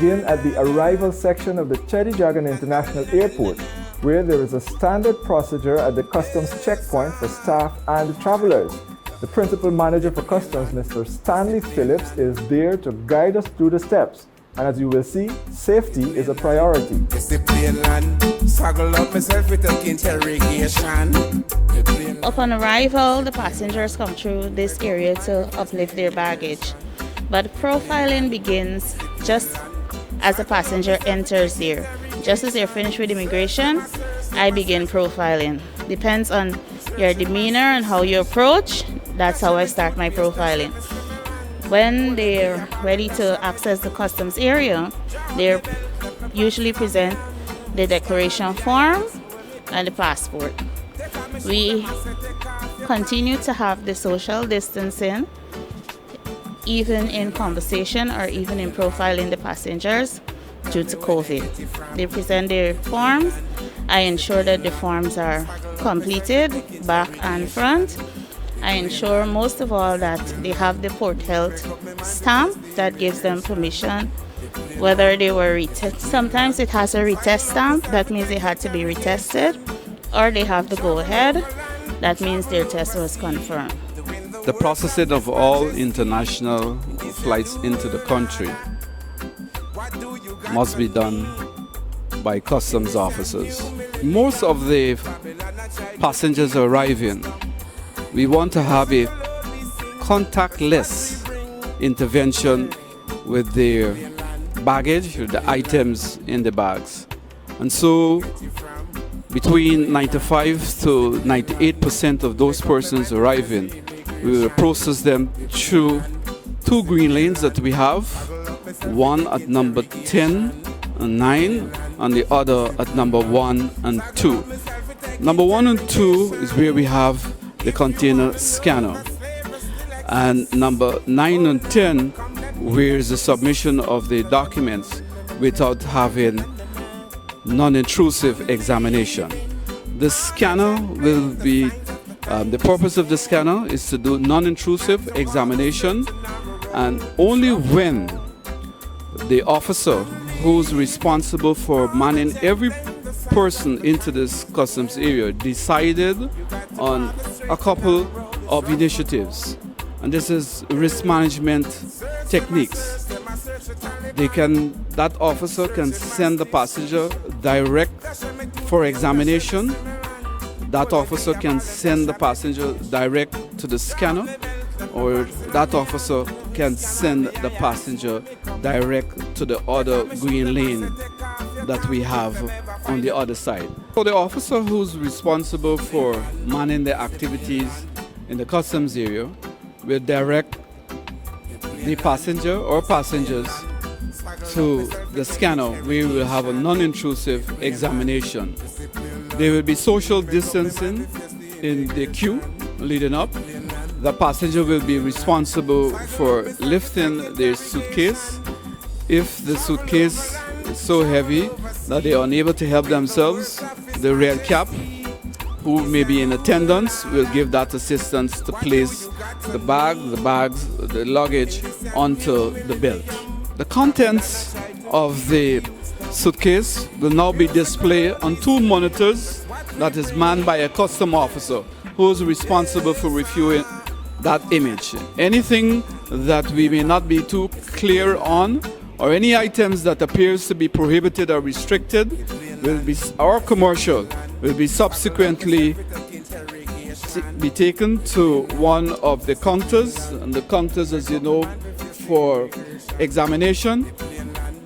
begin at the arrival section of the Cheddi Jagan International Airport, where there is a standard procedure at the customs checkpoint for staff and travelers. The principal manager for customs, Mr. Stanley Phillips, is there to guide us through the steps. And as you will see, safety is a priority. Upon arrival, the passengers come through this area to uplift their baggage. But profiling begins just as the passenger enters there. Just as they're finished with immigration, I begin profiling. Depends on your demeanor and how you approach. That's how I start my profiling. When they're ready to access the customs area, they usually present the declaration form and the passport. We continue to have the social distancing, even in conversation or even in profiling the passengers due to COVID. They present their forms. I ensure that the forms are completed back and front. I ensure most of all that they have the Port Health stamp that gives them permission, whether they were retested. Sometimes it has a retest stamp, that means they had to be retested, or they have the go-ahead, that means their test was confirmed. The processing of all international flights into the country must be done by customs officers. Most of the passengers arriving, we want to have a contactless intervention with their baggage, with the items in the bags. And so between 95 to 98% of those persons arriving, we will process them through two green lanes that we have, one at number 10 and 9 and the other at number 1 and 2. Number 1 and 2 is where we have the container scanner, and number 9 and 10 where is the submission of the documents without having non-intrusive examination. The scanner will be the purpose of the scanner is to do non-intrusive examination, and only when the officer who's responsible for manning every person into this customs area decided on a couple of initiatives, and this is risk management techniques. That officer can send the passenger direct for examination. That officer can send the passenger direct to the scanner, or that officer can send the passenger direct to the other green lane that we have on the other side. So the officer who's responsible for manning the activities in the customs area will direct the passenger or passengers to the scanner, where we will have a non-intrusive examination. There will be social distancing in the queue leading up. The passenger will be responsible for lifting their suitcase. If the suitcase is so heavy that they are unable to help themselves, the red cap, who may be in attendance, will give that assistance to place the bags, the luggage onto the belt. The contents of the suitcase will now be displayed on two monitors that is manned by a custom officer who is responsible for reviewing that image. Anything that we may not be too clear on, or any items that appears to be prohibited or restricted, will be, or commercial, will be subsequently be taken to one of the counters, and the counters, as you know, for examination,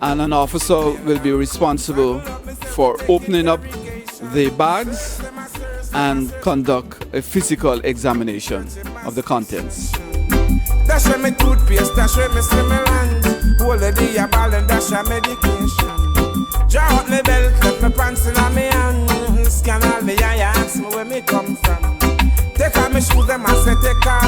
and an officer will be responsible for opening up the bags and conduct a physical examination of the contents. Dash me toothpaste, dash me stimulant. Hold the day a ball and dash a medication. Draw up me belt, let me pants in a me hand. Scan all me eye, ask me where me come from. Take off me shoes, them I say take off